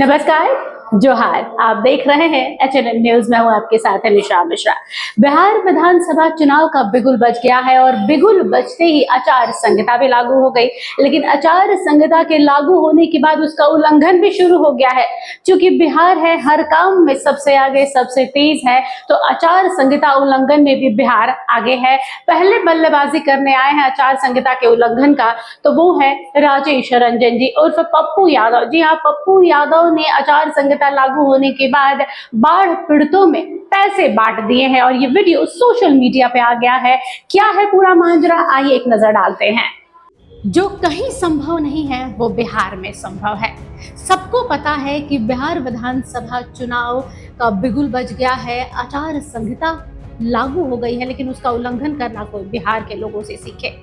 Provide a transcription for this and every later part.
नमस्कार, जोहार। आप देख रहे हैं HNN न्यूज में हूं आपके साथ निशा मिश्रा। बिहार विधानसभा चुनाव का बिगुल बज गया है और बिगुल बजते ही आचार संहिता भी लागू हो गई। लेकिन आचार संहिता के लागू होने के बाद उसका उल्लंघन भी शुरू हो गया है। क्योंकि बिहार है हर काम में सबसे आगे, सबसे तेज है, तो आचार संहिता उल्लंघन में भी बिहार आगे है। पहले बल्लेबाजी करने आए हैं आचार संहिता के उल्लंघन का, तो वो है राजेश रंजन जी उर्फ पप्पू यादव। जी हाँ, पप्पू यादव ने आचार संहिता लागू होने के बाद बाढ़ पीड़ितों में पैसे बांट दिए हैं और ये वीडियो सोशल मीडिया पे आ गया है। क्या है पूरा माजरा, आइए एक नजर डालते हैं। जो कहीं संभव नहीं है वो बिहार में संभव है। सबको पता है कि बिहार विधानसभा चुनाव का बिगुल बज गया है, आचार संहिता लागू हो गई है, लेकिन उसका उल्लंघन करना कोई बिहार के लोगों से सीखे।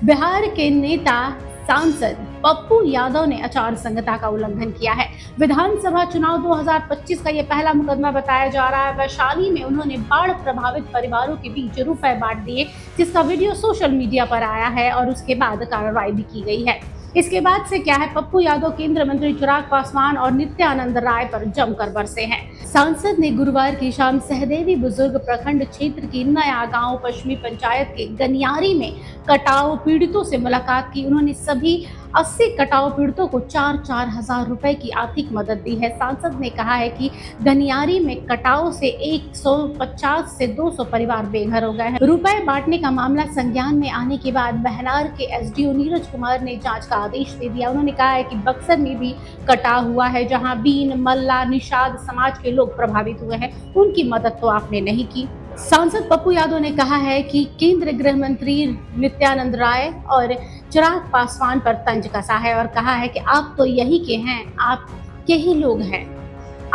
बिहार के नेता सांसद पप्पू यादव ने आचार संहिता का उल्लंघन किया है। विधानसभा चुनाव 2025 का यह पहला मुकदमा बताया जा रहा है। वैशाली में उन्होंने बाढ़ प्रभावित परिवारों के बीच रुपए बांट दिए, जिसका वीडियो सोशल मीडिया पर आया है और उसके बाद कार्रवाई भी की गई है। इसके बाद से क्या है, पप्पू यादव केंद्रीय मंत्री चिराग पासवान और नित्यानंद राय पर जमकर बरसे हैं। सांसद ने गुरुवार की शाम सहदेवी बुजुर्ग प्रखंड क्षेत्र की नया गांव पश्चिमी पंचायत के गनियारी में कटाव पीड़ितों से मुलाकात की। उन्होंने सभी 80 कटाव पीड़ितों को 4-4 हजार रुपए की आर्थिक मदद दी है। सांसद ने कहा है कि गनियारी में कटाव से 150 से 200 परिवार बेघर हो गए हैं। रुपए बांटने का मामला संज्ञान में आने के बाद बहनार के एसडीओ नीरज कुमार ने जांच का आदेश दे दिया। उन्होंने कहा है कि बक्सर में भी कटाव हुआ है, जहां बीन, मल्ला, निषाद समाज के लोग प्रभावित हुए हैं, उनकी मदद तो आपने नहीं की। सांसद पप्पू यादव ने कहा है कि केंद्रीय गृह मंत्री नित्यानंद राय और चिराग पासवान पर तंज कसा है और कहा है कि आप तो यही के हैं, आप के ही लोग हैं।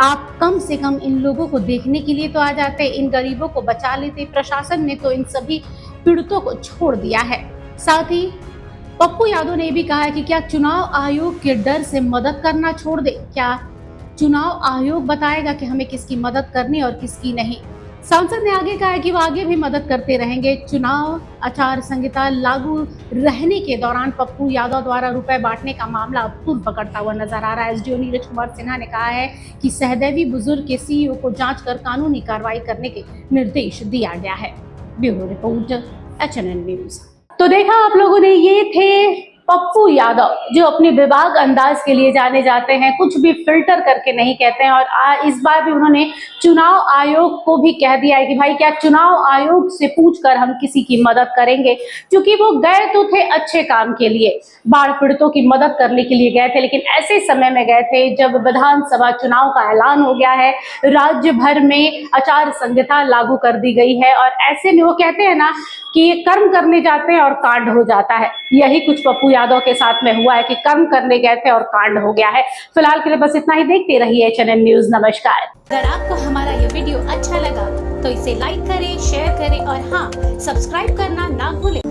आप कम से कम इन लोगों को देखने के लिए तो आ जाते, इन गरीबों को बचा लेते। प्रशासन ने तो इन सभी पीड़ितों को छोड़ दिया है। साथ ही पप्पू यादव ने भी कहा है कि क्या चुनाव आयोग के डर से मदद करना छोड़ दे? क्या चुनाव आयोग बताएगा कि हमें किसकी मदद करनी और किसकी नहीं? सांसद ने आगे कहा है कि वो आगे भी मदद करते रहेंगे। चुनाव आचार संहिता लागू रहने के दौरान पप्पू यादव द्वारा रुपए बांटने का मामला अब तूल पकड़ता हुआ नजर आ रहा है। एसडीओ नीरज कुमार सिन्हा ने कहा है कि सहदेवी बुजुर्ग के सीईओ को जांच कर कानूनी कार्रवाई करने के निर्देश दिया गया है। Bureau report HNN news. तो देखा आप लोगों ने, ये थे पप्पू यादव जो अपने विभाग अंदाज के लिए जाने जाते हैं, कुछ भी फिल्टर करके नहीं कहते हैं। और इस बार भी उन्होंने चुनाव आयोग को भी कह दिया है कि भाई क्या चुनाव आयोग से पूछकर हम किसी की मदद करेंगे, क्योंकि वो गए तो थे अच्छे काम के लिए, बाढ़ पीड़ितों की मदद करने के लिए गए थे, लेकिन ऐसे समय में गए थे जब विधानसभा चुनाव का ऐलान हो गया है, राज्य भर में आचार संहिता लागू कर दी गई है। और ऐसे में वो कहते हैं ना कि ये कर्म करने जाते हैं और कांड हो जाता है। यही कुछ पप्पू यादव के साथ में हुआ है कि कर्म करने गए थे और कांड हो गया है। फिलहाल के लिए बस इतना ही। देखते रहिए HNN न्यूज। नमस्कार। अगर आपको हमारा ये वीडियो अच्छा लगा तो इसे लाइक करें, शेयर करें और हाँ, सब्सक्राइब करना ना भूलें।